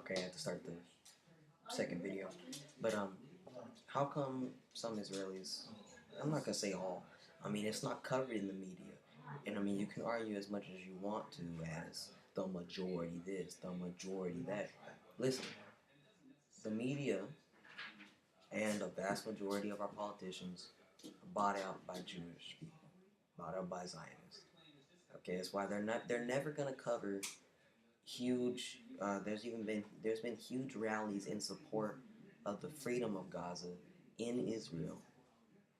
Okay, I have to start the second video. But how come some Israelis? I'm not gonna say all. I mean, it's not covered in the media, and I mean, you can argue as much as you want to as the majority this, the majority that. Listen, the media and a vast majority of our politicians are bought out by Jewish people, bought out by Zionists. Okay, that's why they're never gonna cover huge. There's been huge rallies in support of the freedom of Gaza in Israel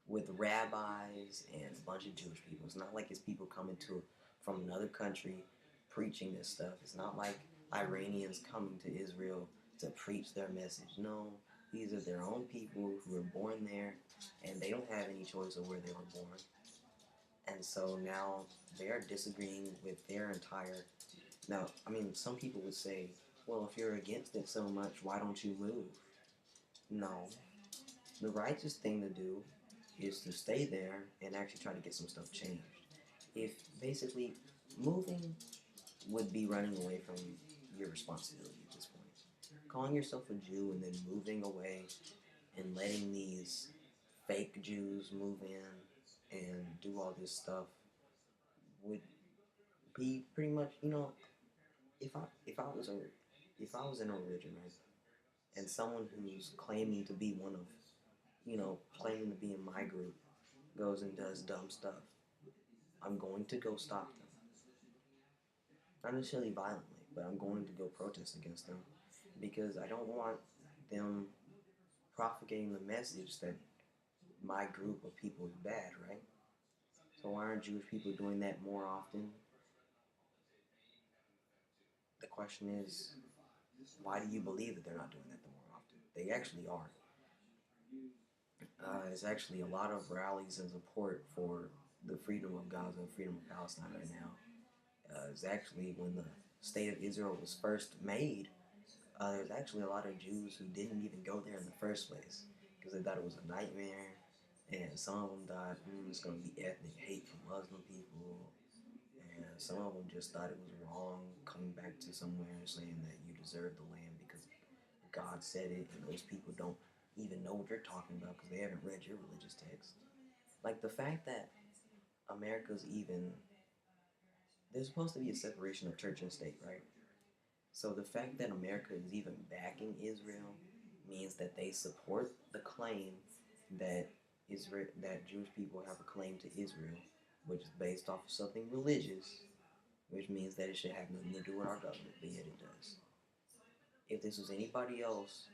with rabbis and a bunch of Jewish people. It's not like it's people coming to from another country preaching this stuff. It's not like Iranians coming to Israel to preach their message. No, these are their own people who were born there, and they don't have any choice of where they were born. And so now they are disagreeing with their entire. Now, I mean, some people would say, well, if you're against it so much, why don't you move? No. The righteous thing to do is to stay there and actually try to get some stuff changed. If basically moving would be running away from your responsibility at this point. Calling yourself a Jew and then moving away and letting these fake Jews move in and do all this stuff would be pretty much, if I if I was a if I was in a religion, right, and someone who's claiming to be one of, claiming to be in my group goes and does dumb stuff, I'm going to go stop them. Not necessarily violently, but I'm going to go protest against them because I don't want them propagating the message that my group of people is bad, right? So why aren't Jewish people doing that more often? The question is, why do you believe that they're not doing that more often? They actually are. There's actually a lot of rallies and support for the freedom of Gaza and freedom of Palestine right now. It's actually when the state of Israel was first made, there's actually a lot of Jews who didn't even go there in the first place because they thought it was a nightmare, and some of them thought it's going to be ethnic hate from Muslim people, and some of them just thought it was wrong coming back to somewhere saying that you deserve the land because God said it, and those people don't even know what you're talking about because they haven't read your religious text. Like the fact that America's even, there's supposed to be a separation of church and state, right? So the fact that America is even backing Israel means that they support the claim that that Jewish people have a claim to Israel, which is based off of something religious, which means that it should have nothing to do with our government, but yet it does. If this was anybody else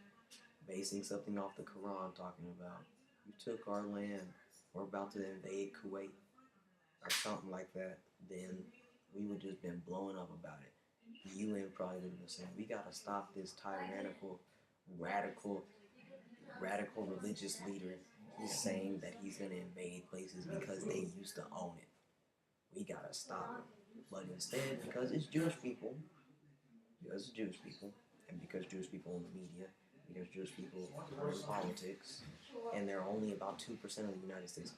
basing something off the Quran, talking about you took our land, we're about to invade Kuwait, or something like that, then we would just been blowing up about it. The UN probably would have been saying, we gotta stop this tyrannical, radical, radical religious leader. He's saying that he's gonna invade places because they used to own it. We gotta stop him. But instead, because it's Jewish people, and because Jewish people own the media, because Jewish people are in politics, and they're only about 2% of the United States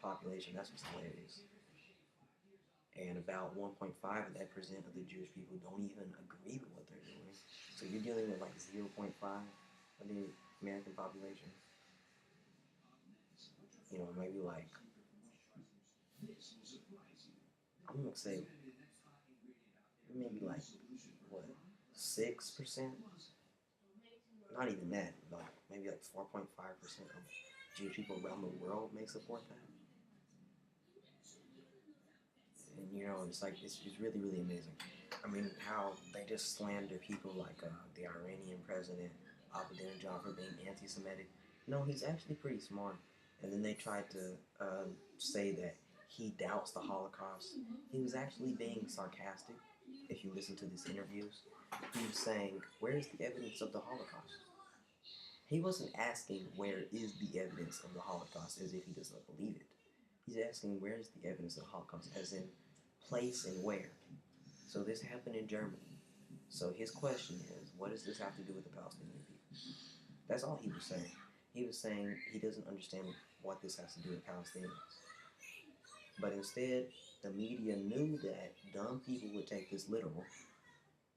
population, that's what's hilarious. And about 1.5 of that percent of the Jewish people don't even agree with what they're doing. So you're dealing with like 0.5 of the American population. Maybe like, I'm gonna say maybe like what, 6%? Not even that, but maybe like 4.5% of Jewish people around the world may support that. And it's like it's really really amazing. I mean, how they just slander people like the Iranian president Ahmadinejad for being anti-Semitic. No, he's actually pretty smart. And then they tried to say that he doubts the Holocaust. He was actually being sarcastic. If you listen to these interviews, he was saying, "Where's the evidence of the Holocaust?" He wasn't asking where is the evidence of the Holocaust as if he does not believe it. He's asking where is the evidence of the Holocaust as in place and where. So this happened in Germany. So his question is, what does this have to do with the Palestinian people? That's all he was saying. He was saying he doesn't understand what this has to do with Palestinians. But instead, the media knew that dumb people would take this literal,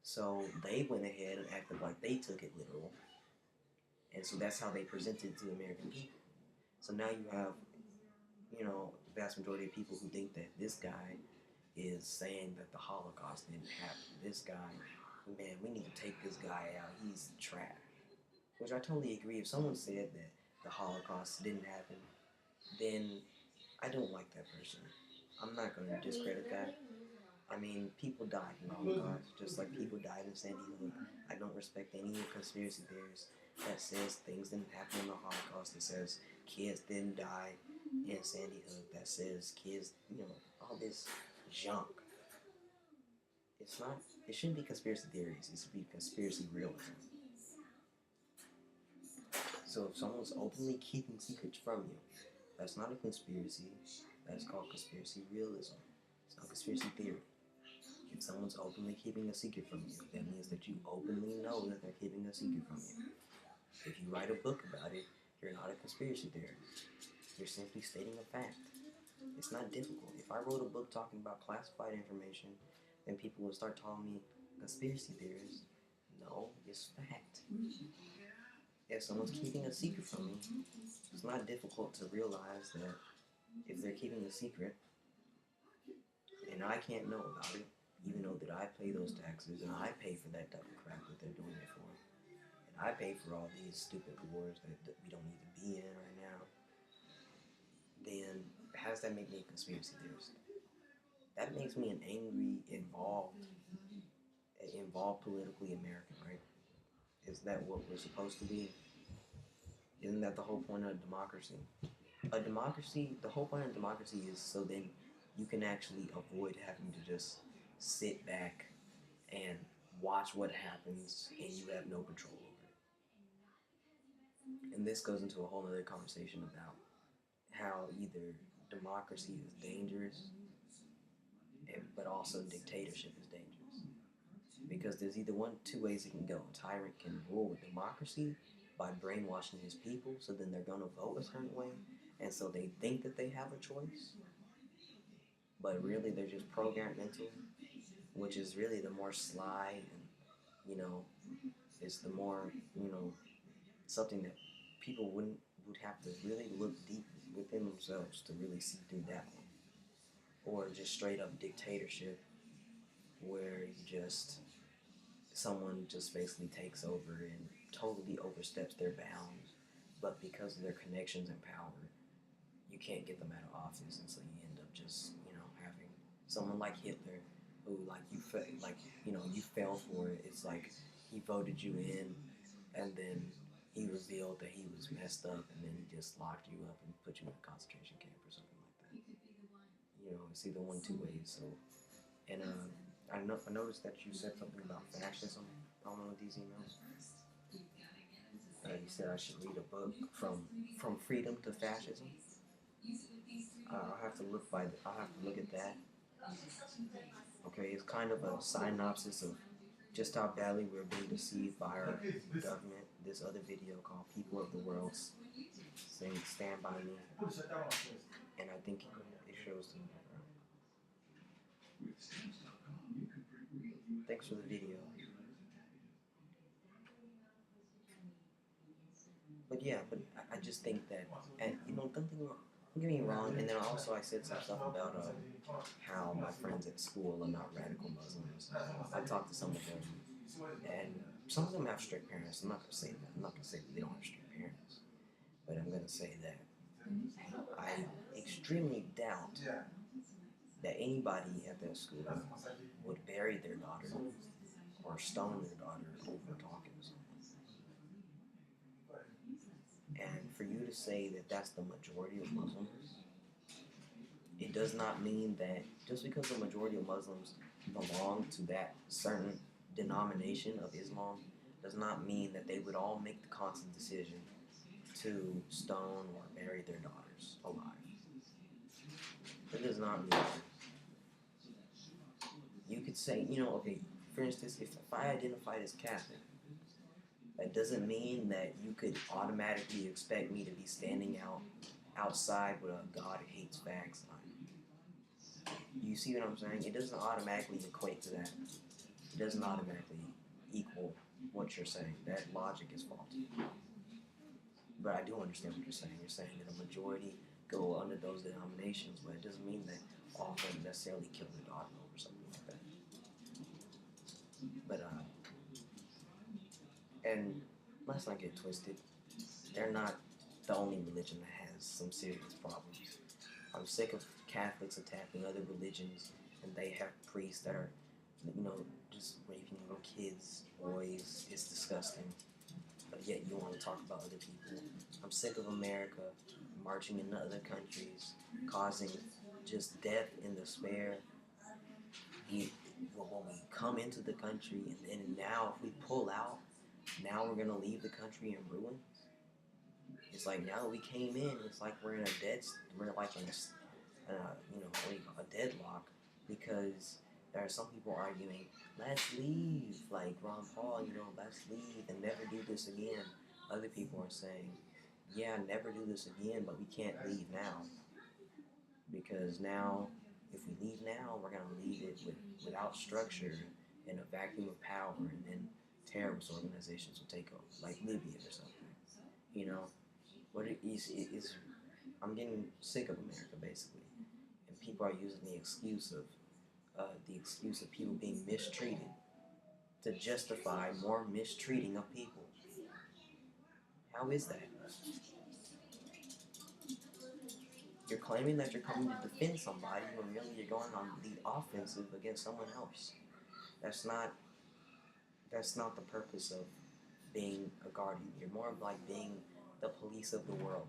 So they went ahead and acted like they took it literal. And so that's how they presented it to the American people. So now you have, the vast majority of people who think that this guy is saying that the Holocaust didn't happen. This guy, man, we need to take this guy out. He's trash. Which I totally agree. If someone said that the Holocaust didn't happen, then I don't like that person. I'm not going to discredit that. I mean, people died in the Holocaust, just like people died in Sandy Hook. I don't respect any conspiracy theories that says things didn't happen in the Holocaust, that says kids didn't die in Sandy Hook, that says kids, all this junk. It's not, it shouldn't be conspiracy theories, it should be conspiracy realism. So if someone's openly keeping secrets from you, that's not a conspiracy, that's called conspiracy realism. It's not conspiracy theory. If someone's openly keeping a secret from you, that means that you openly know that they're keeping a secret from you. If you write a book about it, you're not a conspiracy theorist. You're simply stating a fact. It's not difficult. If I wrote a book talking about classified information, then people would start calling me conspiracy theorist. No, it's fact. If someone's keeping a secret from me, it's not difficult to realize that if they're keeping a secret, and I can't know about it, even though that I pay those taxes and I pay for that type of crap that they're doing it for, and I pay for all these stupid wars that we don't need to be in right now, then how does that make me a conspiracy theorist? That makes me an angry, involved politically American, right? Is that what we're supposed to be? Isn't that the whole point of democracy? A democracy, the whole point of democracy is so then you can actually avoid having to just sit back and watch what happens and you have no control over it. And this goes into a whole other conversation about how either democracy is dangerous, but also dictatorship is dangerous. Because there's either two ways it can go. A tyrant can rule with democracy by brainwashing his people, so then they're going to vote a certain way, and so they think that they have a choice, but really they're just programmed mentally, which is really the more sly and, it's the more, something that people would have to really look deep within themselves to really see through that one. Or just straight up dictatorship, where someone just basically takes over and totally oversteps their bounds, but because of their connections and power, you can't get them out of office, and so you end up just, having someone like Hitler, who you fell for it. It's like he voted you in, and then he revealed that he was messed up, and then he just locked you up and put you in a concentration camp or something like that. It's either one, two ways. So, and I noticed that you said something about fascism on one of these emails. You said I should read a book from freedom to fascism. I'll have to look at that. Okay, it's kind of a synopsis of just how badly we're being deceived by our government. This other video called "People of the World" saying "Stand by me," and I think it shows them. Thanks for the video. But yeah, I just think that, and don't get me wrong. And then also I said some stuff about how my friends at school are not radical Muslims. I talked to some of them, and some of them have strict parents. I'm not gonna say that. I'm not gonna say that they don't have strict parents, but I'm gonna say that I extremely doubt that anybody at that school would bury their daughter or stone their daughter over talking to someone. And for you to say that that's the majority of Muslims, it does not mean that just because the majority of Muslims belong to that certain denomination of Islam does not mean that they would all make the constant decision to stone or bury their daughters alive. That does not mean that. You could say, okay, for instance, if I identified as Catholic, that doesn't mean that you could automatically expect me to be standing outside with a God hates facts sign. You see what I'm saying? It doesn't automatically equate to that. it doesn't automatically equal what you're saying. That logic is faulty. But I do understand what you're saying. You're saying that a majority go under those denominations, but it doesn't mean that all of them necessarily kill their daughter over something like that. But and let's not get twisted. They're not the only religion that has some serious problems. I'm sick of Catholics attacking other religions, and they have priests that are, just raping little kids, boys. It's disgusting. But yet you want to talk about other people. I'm sick of America marching into other countries, causing just death and despair. When we come into the country, and now if we pull out, now we're gonna leave the country in ruins. It's like now that we came in, it's like we're like in a deadlock, because there are some people arguing, let's leave, like Ron Paul, let's leave and never do this again. Other people are saying, yeah, never do this again, but we can't leave now, because now, if we leave now, we're going to leave it without structure, in a vacuum of power, and then terrorist organizations will take over, like Libya or something. What it is, I'm getting sick of America, basically, and people are using the excuse of people being mistreated to justify more mistreating of people. How is that? You're claiming that you're coming to defend somebody when really you're going on the offensive against someone else. That's not the purpose of being a guardian. You're more of like being the police of the world.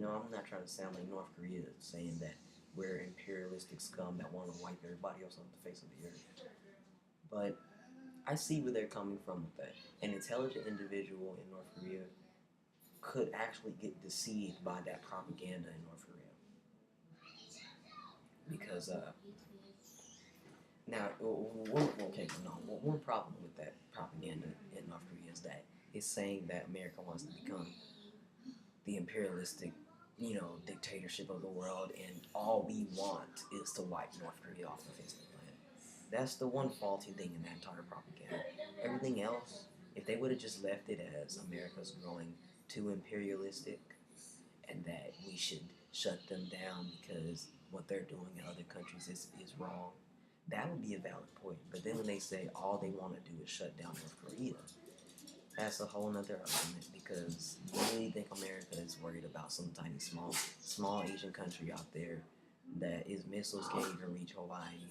I'm not trying to sound like North Korea saying that we're imperialistic scum that want to wipe everybody else off the face of the earth. But I see where they're coming from with that. An intelligent individual in North Korea could actually get deceived by that propaganda in North Korea. Because, one problem with that propaganda in North Korea is that it's saying that America wants to become the imperialistic, dictatorship of the world, and all we want is to wipe North Korea off the face of the planet. That's the one faulty thing in that entire propaganda. Everything else, if they would have just left it as America's growing too imperialistic, and that we should shut them down because what they're doing in other countries is wrong, that would be a valid point. But then when they say all they want to do is shut down North Korea, that's a whole nother argument, because you really think America is worried about some tiny small Asian country out there that its missiles can't even reach Hawaii.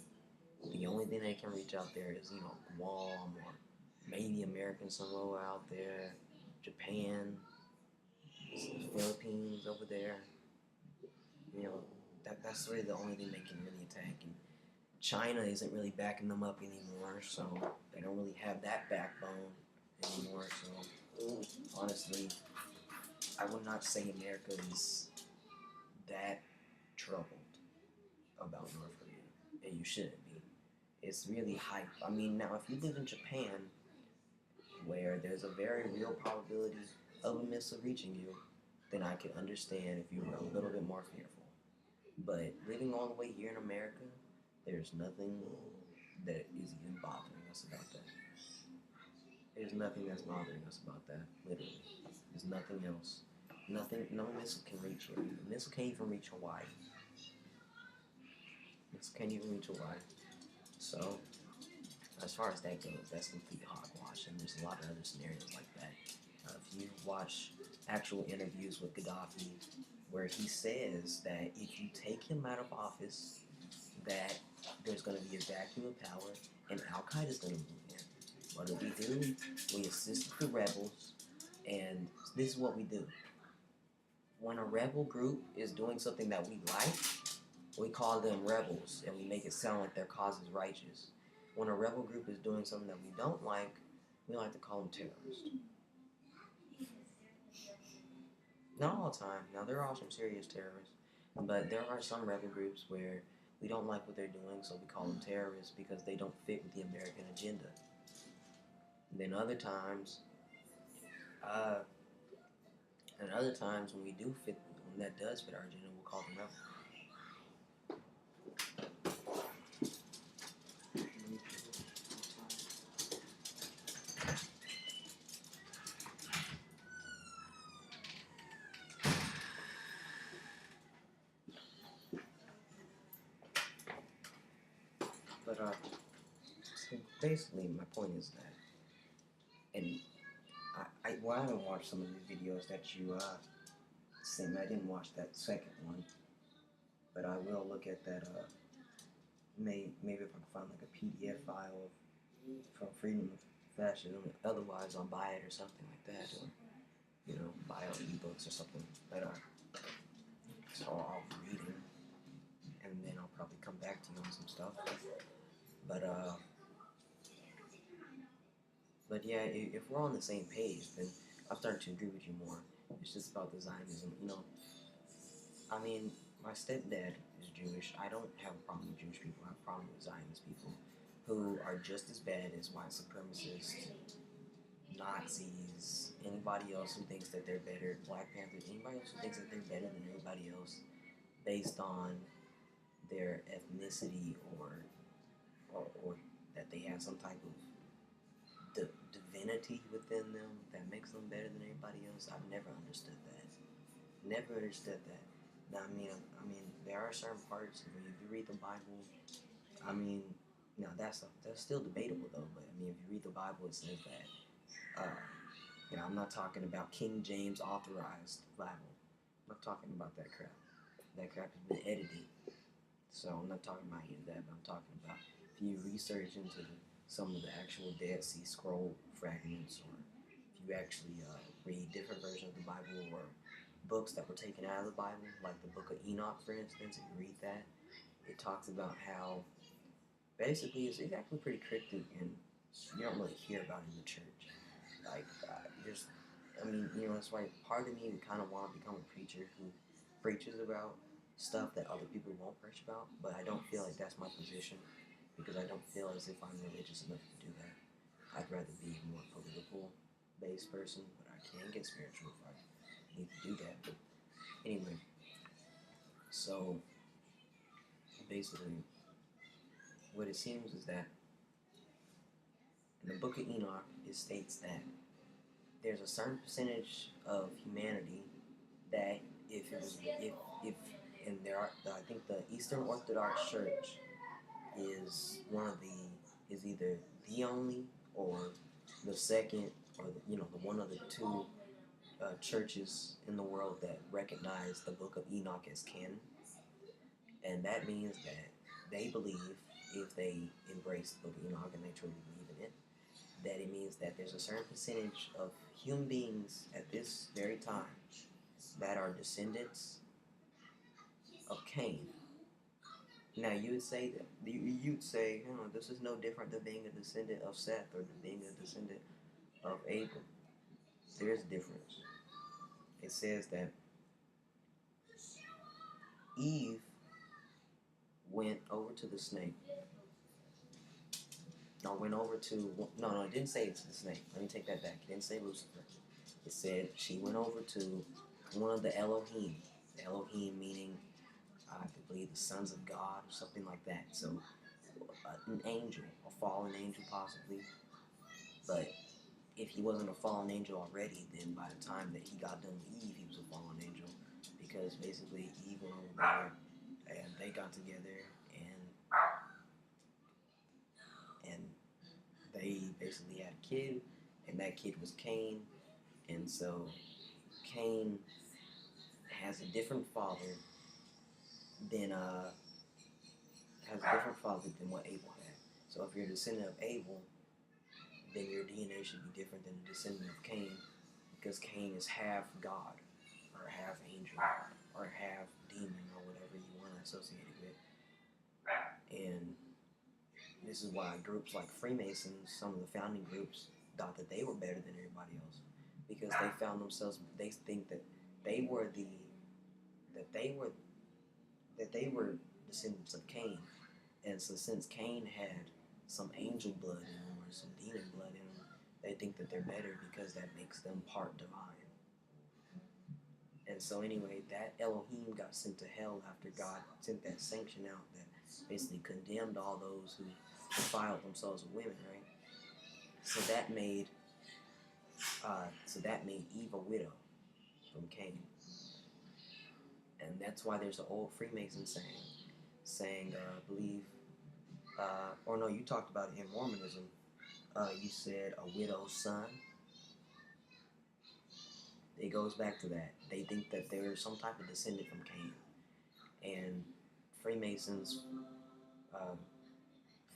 The only thing they can reach out there is, Guam, or maybe American Samoa out there, Japan, Philippines over there. That's really the only thing they can really attack. And China isn't really backing them up anymore, so they don't really have that backbone anymore. So honestly, I would not say America is that troubled about North Korea, and you shouldn't be. It's really hype. I mean, now if you live in Japan, where there's a very real probability of a missile reaching you, then I can understand if you were a little bit more fearful. But living all the way here in America, there's nothing that is even bothering us about that. There's nothing that's bothering us about that, literally. There's nothing else. Nothing, no missile can reach here. The missile can't even reach Hawaii. Missile can't even reach Hawaii. So, as far as that goes, that's complete hogwash, and there's a lot of other scenarios like that. If you watch actual interviews with Gaddafi, where he says that if you take him out of office, that there's going to be a vacuum of power, and Al-Qaeda is going to move in. What do? We assist the rebels, and this is what we do. When a rebel group is doing something that we like, we call them rebels, and we make it sound like their cause is righteous. When a rebel group is doing something that we don't like, we like to call them terrorists. Not all the time. Now, there are some serious terrorists, but there are some rebel groups where we don't like what they're doing, so we call them terrorists because they don't fit with the American agenda. And then other times, when we do fit, when that does fit our agenda, we'll call them rebels. so basically, my point is that, and well, I haven't watched some of the videos that you sent me. I didn't watch that second one, but I will look at that. Maybe if I can find like a PDF file from Freedom of Fascism. Otherwise, I'll buy it or something like that, or buy out ebooks or something. So I'll read it, and then I'll probably come back to you on some stuff. But yeah, if we're on the same page, then I'm starting to agree with you more. It's just about the Zionism. I mean, my stepdad is Jewish. I don't have a problem with Jewish people. I have a problem with Zionist people who are just as bad as white supremacists, Nazis, anybody else who thinks that they're better, Black Panthers, anybody else who thinks that they're better than everybody else based on their ethnicity or that they have some type of divinity within them that makes them better than everybody else. I've never understood that. Never understood that. Now, I mean, there are certain parts when you read the Bible. I mean, now that's still debatable though. But I mean, if you read the Bible, it says that. I'm not talking about King James authorized Bible. I'm not talking about that crap. That crap has been edited. So I'm not talking about any of that. But I'm talking about if you research into some of the actual Dead Sea Scroll fragments, or if you actually read different versions of the Bible, or books that were taken out of the Bible, like the book of Enoch, for instance, if you read that, it talks about how basically it's actually pretty cryptic, and you don't really hear about it in the church. That's why part of me would kind of want to become a preacher who preaches about stuff that other people won't preach about, but I don't feel like that's my position, because I don't feel as if I'm religious enough to do that. I'd rather be a more political-based person, but I can get spiritual if I need to do that. But anyway, so basically, what it seems is that in the book of Enoch, it states that there's a certain percentage of humanity that I think the Eastern Orthodox Church is is either the only or the second, or the one of the two churches in the world that recognize the book of Enoch as canon. And that means that they believe, if they embrace the book of Enoch and they truly believe in it, that it means that there's a certain percentage of human beings at this very time that are descendants of Cain. Now you'd say this is no different than being a descendant of Seth or being a descendant of Abel. There's a difference. It says that Eve went over to the snake. No, it didn't say it's the snake. Let me take that back. It didn't say Lucifer. It said she went over to one of the Elohim. Elohim meaning, I believe, the sons of God or something like that. So, an angel, a fallen angel possibly. But if he wasn't a fallen angel already, then by the time that he got done with Eve, he was a fallen angel. Because basically Eve went over there and they got together and they basically had a kid, and that kid was Cain. And so Cain has a different father than what Abel had. So if you're a descendant of Abel, then your DNA should be different than a descendant of Cain, because Cain is half God, or half angel, or half demon, or whatever you want to associate it with. And this is why groups like Freemasons, some of the founding groups, thought that they were better than everybody else, because they think that they were descendants of Cain. And so since Cain had some angel blood in him or some demon blood in him, they think that they're better because that makes them part divine. And so anyway, that Elohim got sent to hell after God sent that sanction out that basically condemned all those who defiled themselves with women, right? So that made Eve a widow from Cain. And that's why there's an old Freemason saying, I believe, or no, you talked about it in Mormonism. You said a widow's son. It goes back to that. They think that they're some type of descendant from Cain. And Freemasons, um,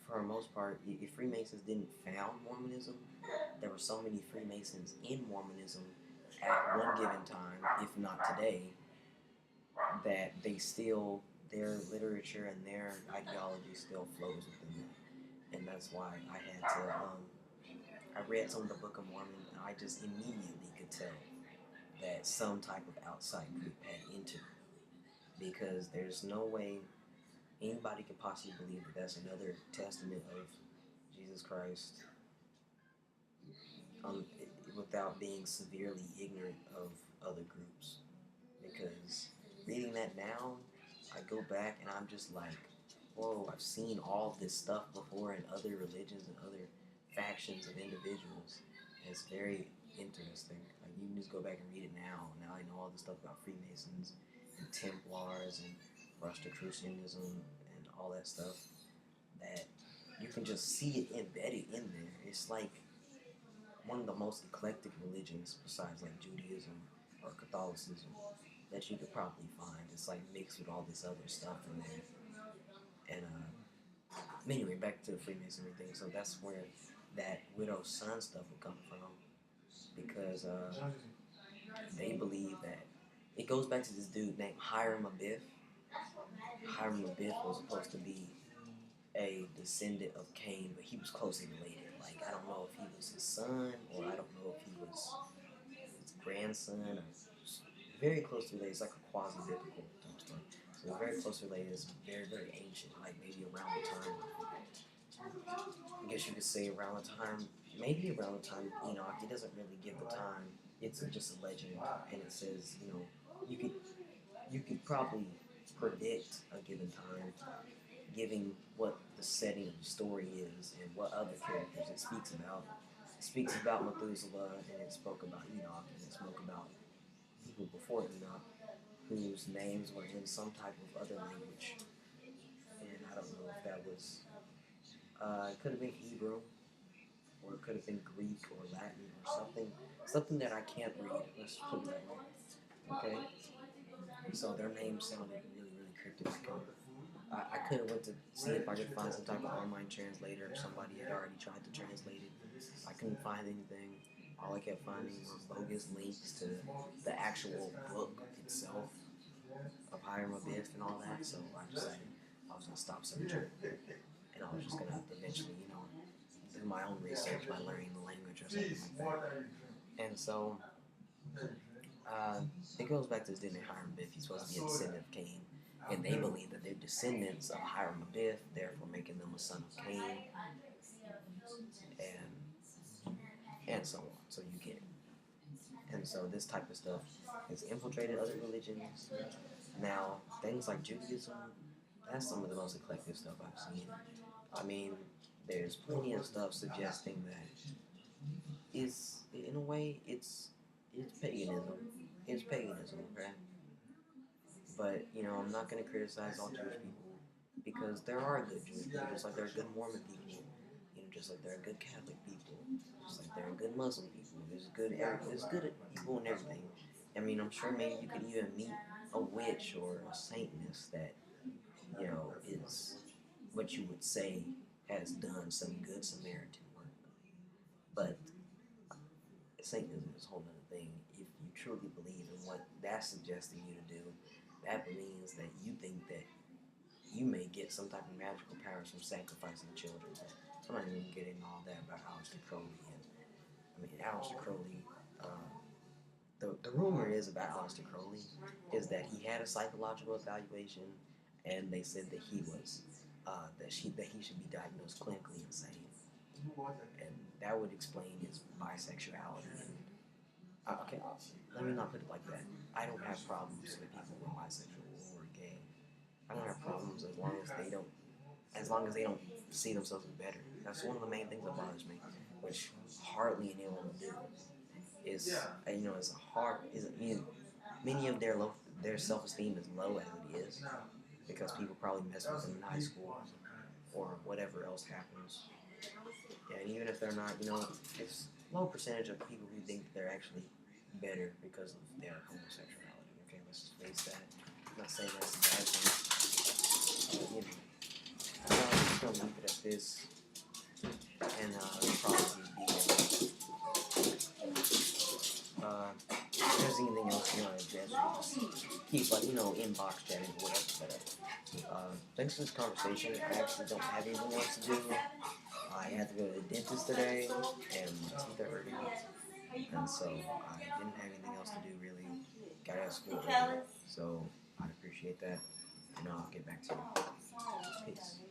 for the most part, if Freemasons didn't found Mormonism, there were so many Freemasons in Mormonism at one given time, if not today, that they still, their literature and their ideology still flows within them. And that's why I had to, I read some of the Book of Mormon, and I just immediately could tell that some type of outside group had entered, because there's no way anybody could possibly believe that that's another testament of Jesus Christ, um, without being severely ignorant of other groups. Because reading that now, I go back and I'm just like, whoa, I've seen all this stuff before in other religions and other factions of individuals. And it's very interesting. Like, you can just go back and read it now. Now I know all this stuff about Freemasons and Templars and Rosicrucianism and all that stuff, that you can just see it embedded in there. It's like one of the most eclectic religions besides like Judaism or Catholicism that you could probably find. It's like mixed with all this other stuff in there. And anyway, back to the Freemasonry thing. So that's where that widow's son stuff would come from, because they believe that it goes back to this dude named Hiram Abiff. Hiram Abiff was supposed to be a descendant of Cain, but he was closely related. Like, I don't know if he was his son, or I don't know if he was his grandson, or very close related. It's like a quasi-biblical type stuff. So they're very close related. It's very, very ancient, like maybe around the time, I guess you could say around the time, maybe around the time of Enoch. It doesn't really give the time. It's just a legend, and it says, you know, you could probably predict a given time, giving what the setting of the story is and what other characters it speaks about. It speaks about Methuselah, and it spoke about Enoch, and it spoke about people before Enoch whose names were in some type of other language. And I don't know if that was, it could have been Hebrew, or it could have been Greek or Latin or something that I can't read. Let's put it that way. Okay? So their names sounded really, really cryptic. I could have went to see if I could find some type of online translator, or somebody had already tried to translate it. I couldn't find anything. All I kept finding were bogus links to the actual book itself of Hiram Abiff and all that. So I decided I was gonna stop searching, and I was just gonna have to eventually, you know, do my own research by learning the language or something like that. And so it goes back to this dude named Hiram Abiff. He's supposed to be a descendant of Cain, and they believe that they're descendants of Hiram Abiff, therefore making them a son of Cain, and so on. So you get it. And so this type of stuff has infiltrated other religions. Now, things like Judaism, that's some of the most eclectic stuff I've seen. I mean, there's plenty of stuff suggesting that it's, in a way, it's paganism. It's paganism, okay? But, you know, I'm not going to criticize all Jewish people, because there are good Jewish people, just like there are good Mormon people, you know, just like there are good Catholic people, just like there are good Muslim people. There's good people and everything. I mean, I'm sure maybe you could even meet a witch or a saintess that, you know, is what you would say has done some good Samaritan work. But Satanism is a whole other thing. If you truly believe in what that's suggesting you to do, that means that you think that you may get some type of magical powers from sacrificing children. I'm not even getting all that about Aleister Crowley. And I mean, Aleister Crowley. The rumor is about Aleister Crowley is that he had a psychological evaluation, and they said that he was that he should be diagnosed clinically insane, and that would explain his bisexuality. And okay, let me not put it like that. I don't have problems with people who are bisexual or gay. I don't have problems as long as they don't see themselves as better. That's one of the main things that bothers me, which hardly anyone will do. Is it's hard. Many of their self esteem is low as it is, because people probably mess with them in high school, or whatever else happens. Yeah, and even if they're not, it's a low percentage of people who think they're actually better because of their homosexuality. Okay, let's just face that. I'm not saying that's a bad thing. I'm just gonna leave it at this, and probably be. If there's anything else you want to address, you just keep inbox chatting or whatever. But thanks for this conversation. I actually don't have anything else to do. I had to go to the dentist today, and my teeth are hurting, and so I didn't have anything else to do really. Got out of school early, so I appreciate that, and I'll get back to you. Peace.